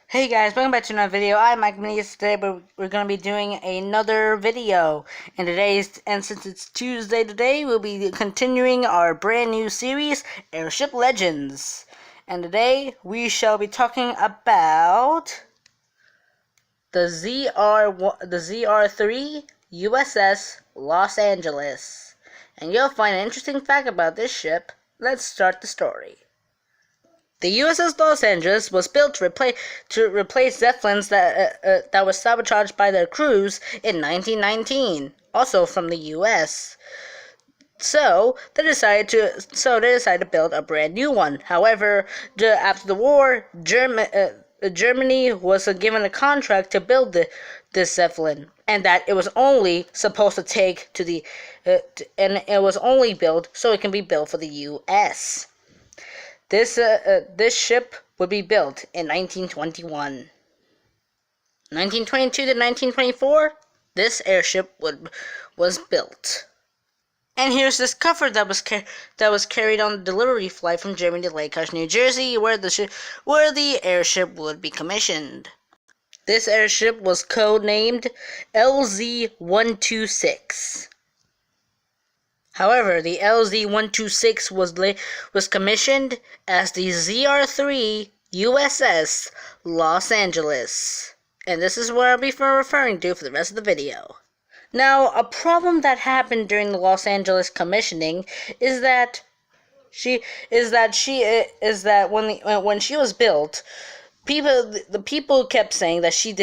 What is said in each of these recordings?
Hey guys, welcome back to another video. I'm Mike Manias. Today we're going to be doing another video. And since it's Tuesday today, we'll be continuing our brand new series, Airship Legends. And today we shall be talking about the ZR-3 USS Los Angeles. And you'll find an interesting fact about this ship. Let's start the story. The USS Los Angeles was built to replace Zeppelins that was sabotaged by their crews in 1919, also from the U.S. So they decided to build a brand new one. However, after the war, Germany was given a contract to build this Zeppelin, and that it was only supposed to take to the and it was only built so it can be built for the U.S. This ship would be built in 1921. 1922 to 1924, this airship was built. And here's this cover that was carried on the delivery flight from Germany to Lake New Jersey, where the airship would be commissioned. This airship was codenamed LZ-126. However, the LZ-126 was commissioned as the ZR-3 USS Los Angeles. And this is what I'll be referring to for the rest of the video. Now, a problem that happened during the Los Angeles commissioning is that when she was built, the people kept saying that she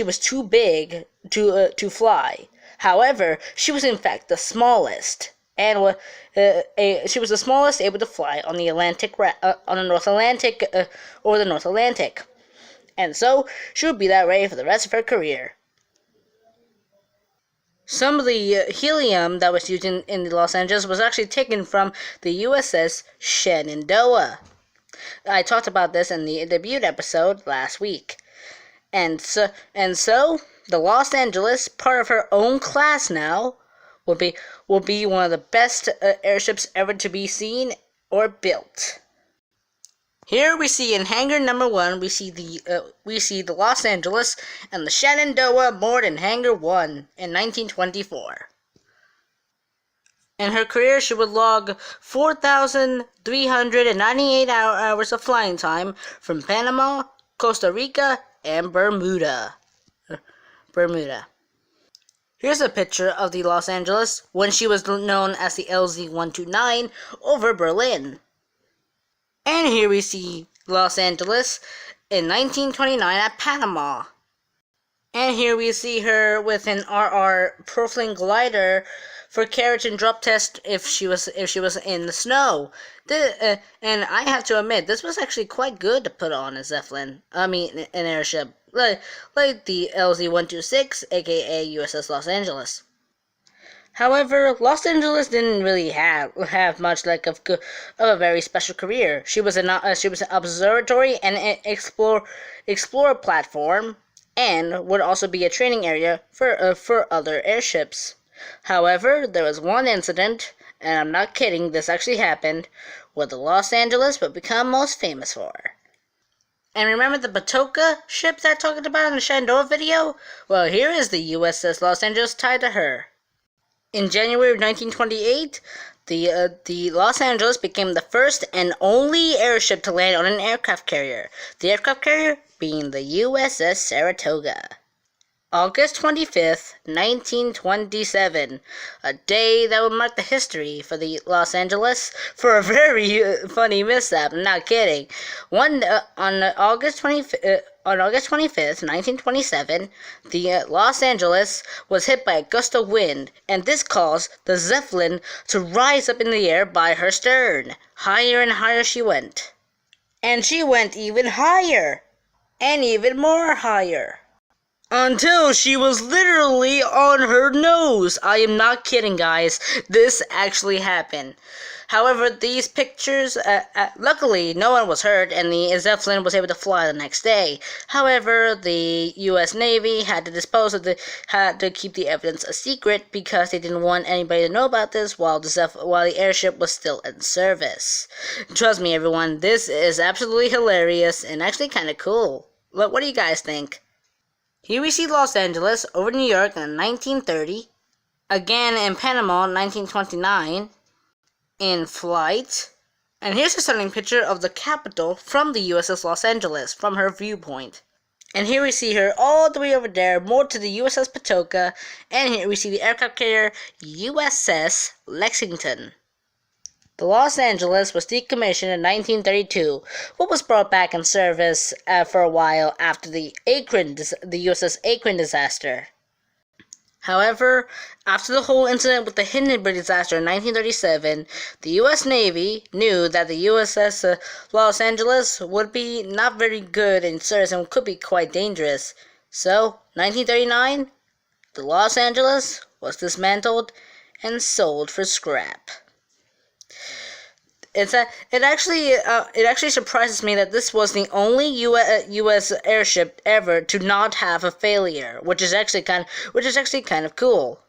was too big to fly. However, she was in fact the smallest, and she was the smallest able to fly on the North Atlantic, or the North Atlantic, and so she would be that way for the rest of her career. Some of the helium that was used in the Los Angeles was actually taken from the USS Shenandoah. I talked about this in the debut episode last week, and so the Los Angeles, part of her own class now, will be one of the best airships ever to be seen or built. Here we see in hangar number 1, we see the Los Angeles and the Shenandoah moored in hangar 1 in 1924. In her career, she would log 4,398 hours of flying time from Panama, Costa Rica, and Bermuda. Here's a picture of the Los Angeles when she was known as the LZ-129 over Berlin. And here we see Los Angeles in 1929 at Panama. And here we see her with an RR Profling glider for carriage and drop test if she was in the snow. And I have to admit, this was actually quite good to put on a Zeppelin. I mean, an airship like the LZ-126, aka USS Los Angeles. However, Los Angeles didn't really have much of a very special career. She was an observatory and an explorer platform, and would also be a training area for other airships. However, there was one incident, and I'm not kidding, this actually happened, what the Los Angeles would become most famous for. And remember the Patoka ship that I talked about in the Shenandoah video? Well, here is the USS Los Angeles tied to her. In January of 1928, the Los Angeles became the first and only airship to land on an aircraft carrier, the aircraft carrier being the USS Saratoga. August 25th, 1927, a day that would mark the history for the Los Angeles for a very funny mishap. I'm not kidding. On August 25th, 1927, the Los Angeles was hit by a gust of wind, and this caused the Zeppelin to rise up in the air by her stern. Higher and higher she went. And she went even higher, and even more higher, until she was literally on her nose. I am not kidding, guys. This actually happened. However, these pictures, luckily, no one was hurt, and the Zeppelin was able to fly the next day. However, the U.S. Navy had to keep the evidence a secret because they didn't want anybody to know about this while the airship was still in service. Trust me, everyone, this is absolutely hilarious and actually kind of cool. What do you guys think? Here we see Los Angeles over New York in 1930, again in Panama in 1929, in flight, and here's a stunning picture of the capital from the USS Los Angeles, from her viewpoint. And here we see her all the way over there, moored to the USS Patoka, and here we see the aircraft carrier USS Lexington. The Los Angeles was decommissioned in 1932, but was brought back in service for a while after the USS Akron disaster. However, after the whole incident with the Hindenburg disaster in 1937, the U.S. Navy knew that the USS Los Angeles would be not very good in service and could be quite dangerous. So, 1939, the Los Angeles was dismantled and sold for scrap. It actually surprises me that this was the only U.S. airship ever to not have a failure, which is actually kind of cool.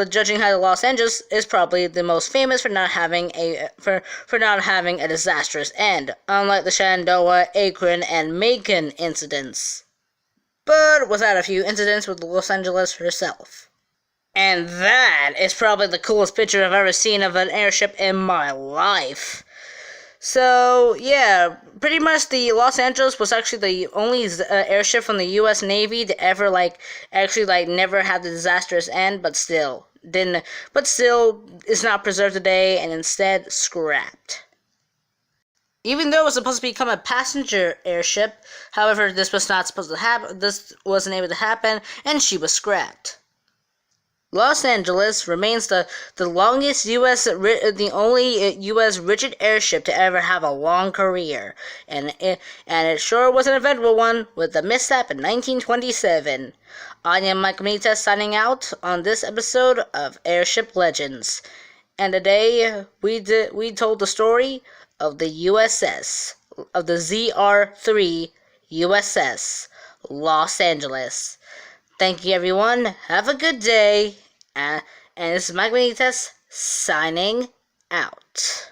Judging how the Los Angeles is probably the most famous for not having a disastrous end, unlike the Shenandoah, Akron, and Macon incidents, but without a few incidents with Los Angeles herself. And that is probably the coolest picture I've ever seen of an airship in my life. So, yeah, pretty much the Los Angeles was actually the only airship from the U.S. Navy to ever, never have the disastrous end, but still is not preserved today and instead scrapped. Even though it was supposed to become a passenger airship, however, this was not supposed to happen, this wasn't able to happen, and she was scrapped. Los Angeles remains the only U.S. rigid airship to ever have a long career, and it sure was an eventful one with the mishap in 1927. I am Mike Benitez signing out on this episode of Airship Legends, and today we told the story of the USS, of the ZR-3 USS Los Angeles. Thank you, everyone. Have a good day. And this is Mike Benitez signing out.